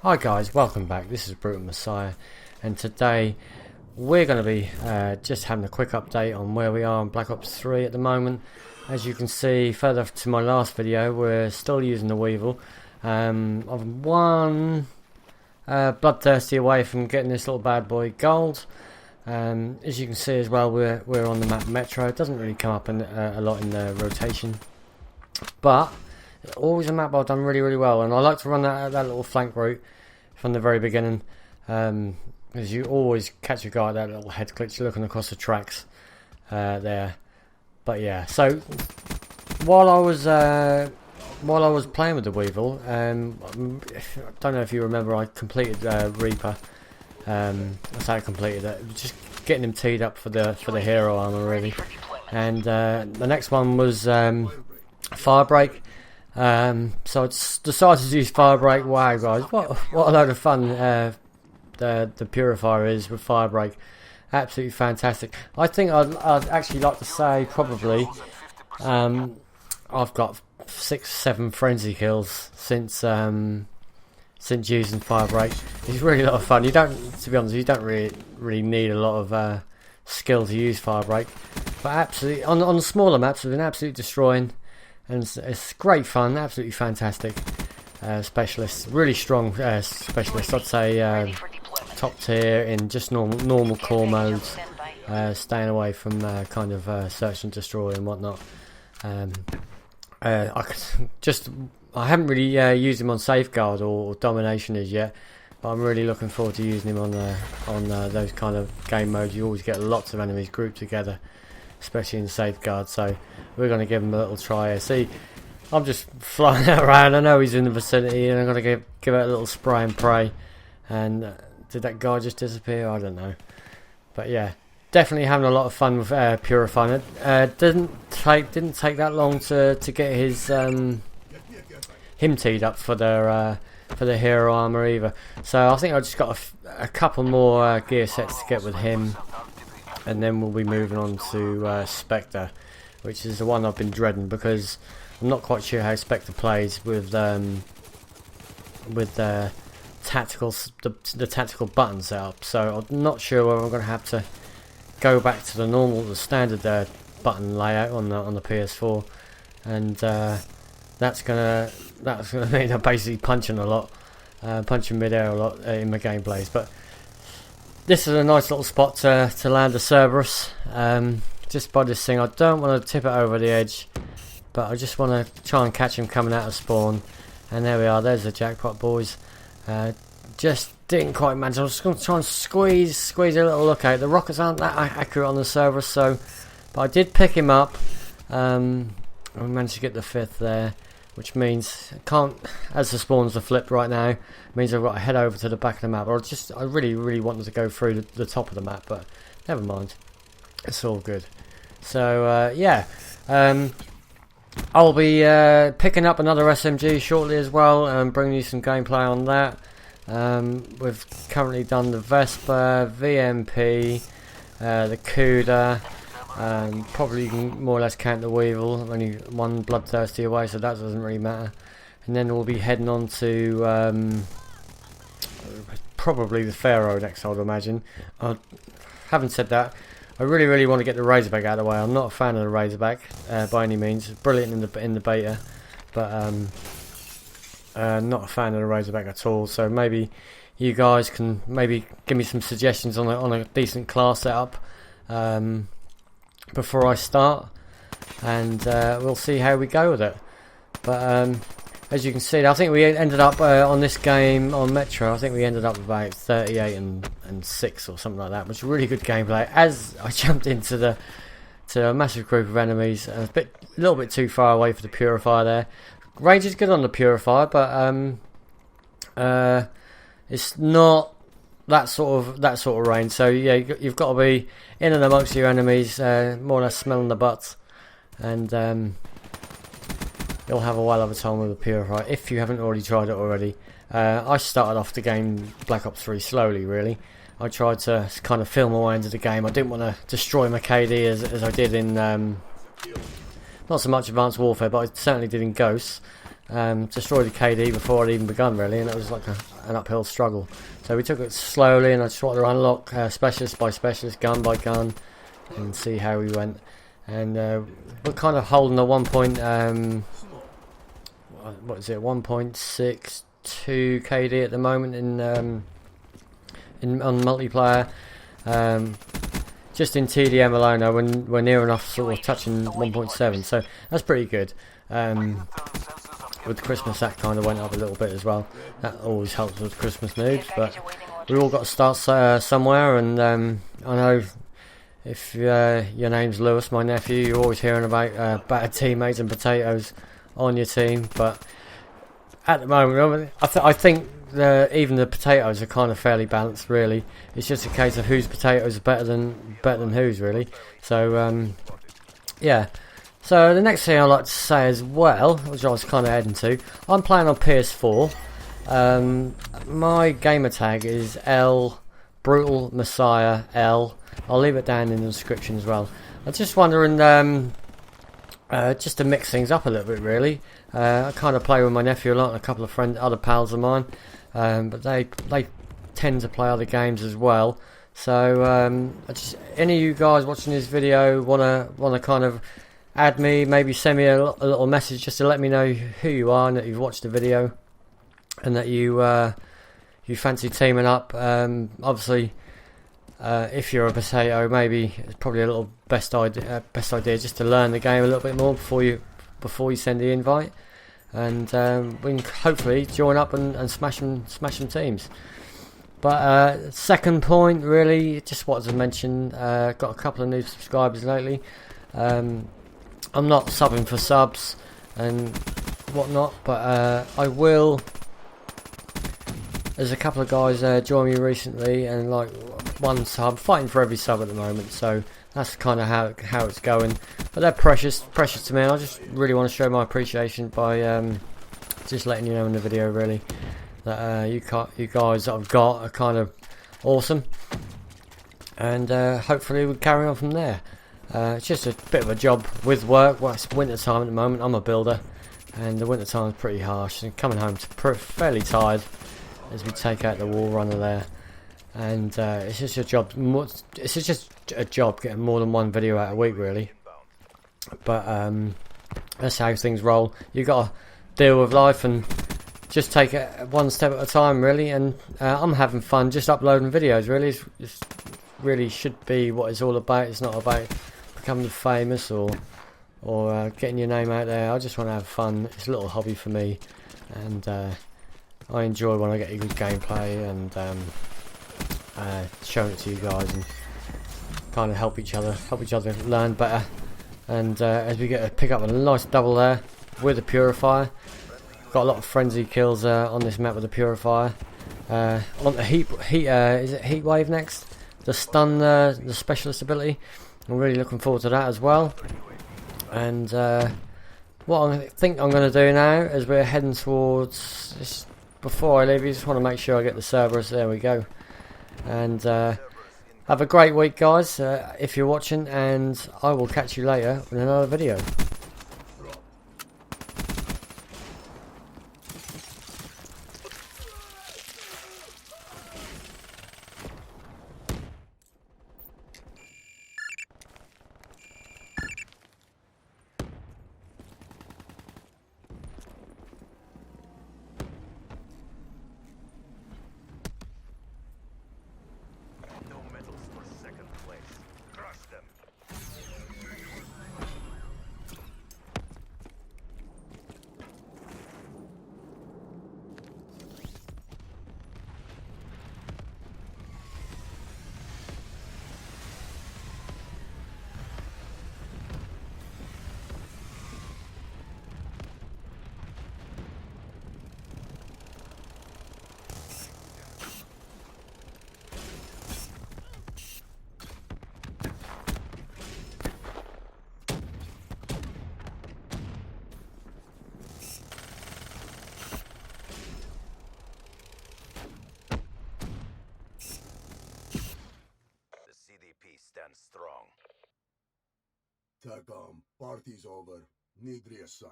Hi guys, welcome back. This is Brutal Messiah, and today we're going to be just having a quick update on where we are on Black Ops 3 at the moment. As you can see, further to my last video, we're still using the Weevil. I'm one bloodthirsty away from getting this little bad boy gold. As you can see as well, we're on the map Metro. It doesn't really come up a lot in the rotation, but always a map I've done really well, and I like to run that little flank route from the very beginning, because you always catch a guy at that little head glitch looking across the tracks there. But yeah, so while I was playing with the Weevil, I don't know if you remember, I completed Reaper. That's how I completed it. Just getting him teed up for the hero armor really, and the next one was Firebreak. So I decided to use Firebreak. Wow guys, what a load of fun the Purifier is with Firebreak. Absolutely fantastic. I think I'd actually like to say probably I've got 6-7 frenzy kills since using Firebreak. It's really a lot of fun. You don't, to be honest, you don't really need a lot of skill to use Firebreak, but absolutely on the smaller maps, it's been absolutely destroying. And it's great fun, absolutely fantastic. Specialist, really strong specialist. I'd say top tier in just normal core modes, staying away from kind of search and destroy and whatnot. I haven't really used him on safeguard or domination as yet, but I'm really looking forward to using him on those kind of game modes. You always get lots of enemies grouped together, especially in safeguard, so we're going to give him a little try here. See, I'm just flying around. I know he's in the vicinity, and I'm going to give it a little spray and pray. And did that guy just disappear? I don't know. But yeah, definitely having a lot of fun with Purifying it. Didn't take that long to get his him teed up for the hero armor either. So I think I just got a couple more gear sets to get with him, and then we'll be moving on to Spectre, which is the one I've been dreading because I'm not quite sure how Spectre plays with the tactical button setup. So I'm not sure whether I'm going to have to go back to the standard button layout on the PS4, and that's gonna mean I'm basically punching mid-air a lot in my gameplays. But this is a nice little spot to land a Cerberus. Just by this thing, I don't want to tip it over the edge, but I just want to try and catch him coming out of spawn. And there we are, there's the jackpot, boys. Just didn't quite manage. I was just going to try and squeeze a little look out. The rockets aren't that accurate on the Cerberus, but I did pick him up. I managed to get the 5th there, which means I can't, as the spawns are flipped right now, it means I've got to head over to the back of the map. I really wanted to go through the top of the map, but never mind, it's all good. So yeah, I'll be picking up another SMG shortly as well, and bringing you some gameplay on that. We've currently done the Vesper, VMP, the Cuda. Probably you can more or less count the Weevil. I'm only one bloodthirsty away, so that doesn't really matter. And then we'll be heading on to probably the Pharaoh next, I would imagine. Having said that, I really want to get the Razorback out of the way. I'm not a fan of the Razorback by any means. It's brilliant in the beta, but not a fan of the Razorback at all. So maybe you guys can maybe give me some suggestions on a decent class setup before I start, and we'll see how we go with it. But as you can see, I think we ended up on this game on Metro, I think we ended up about 38 and 6 or something like that, which is really good gameplay. As I jumped into a massive group of enemies, a little bit too far away for the Purifier there. Range is good on the Purifier, but it's not that sort of range. So yeah, you've got to be in and amongst your enemies, more or less smelling the butts, and you'll have a while of a time with the Purifier if you haven't already tried it already. I started off the game Black Ops 3 slowly, really. I tried to kind of feel my way into the game. I didn't want to destroy my KD as I did in not so much Advanced Warfare, but I certainly did in Ghosts. destroy the KD before I'd even begun, really, and it was like an uphill struggle. So we took it slowly, and I just wanted to unlock specialist by specialist, gun by gun, and see how we went. And we're kind of holding a 1.62 KD at the moment on multiplayer. Just in TDM alone, though, we're near enough sort of touching 1.7, so that's pretty good. With Christmas, that kind of went up a little bit as well. That always helps with Christmas noobs, but we all got to start somewhere. And I know if your name's Lewis, my nephew, you're always hearing about battered teammates and potatoes on your team. But at the moment, I think even the potatoes are kind of fairly balanced, really. It's just a case of whose potatoes are better than whose, really. So yeah. So the next thing I'd like to say as well, which I was kind of heading to, I'm playing on PS4. My gamer tag is LBRUTALMESSIAHL. I'll leave it down in the description as well. I'm just wondering, just to mix things up a little bit, really. I kind of play with my nephew a lot and a couple of other pals of mine, but they tend to play other games as well. So any of you guys watching this video wanna kind of add me, maybe send me a little message just to let me know who you are and that you've watched the video and that you fancy teaming up. Obviously, if you're a potato, maybe it's probably a little best idea just to learn the game a little bit more before you send the invite, and we can hopefully join up and smash some teams. But second point, really, just wanted to mention, got a couple of new subscribers lately. I'm not subbing for subs and whatnot, but I will. There's a couple of guys joined me recently, and like one sub, fighting for every sub at the moment. So that's kind of how it's going. But they're precious to me, and I just really want to show my appreciation by just letting you know in the video, really, that you guys that I've got are kind of awesome, and hopefully we'll carry on from there. It's just a bit of a job with work. Well, it's winter time at the moment. I'm a builder, and the winter time is pretty harsh. And coming home fairly tired as we take out the wall runner there. And it's just a job. It's just a job getting more than one video out a week, really. But that's how things roll. You got to deal with life and just take it one step at a time, really. And I'm having fun just uploading videos. Really, it's really should be what it's all about. It's not about becoming famous or getting your name out there. I just want to have fun. It's a little hobby for me, and I enjoy when I get a good gameplay and showing it to you guys and kind of help each other learn better. And as we pick up a nice double there with the Purifier. Got a lot of frenzy kills on this map with the Purifier. On the is it Heat Wave next? The stun, the specialist ability. I'm really looking forward to that as well. And what I think I'm going to do now is we're heading towards this. Before I leave, you just want to make sure I get the Cerberus. There we go. And have a great week, guys, if you're watching, and I will catch you later in another video. Takam, party's over. Need reassign.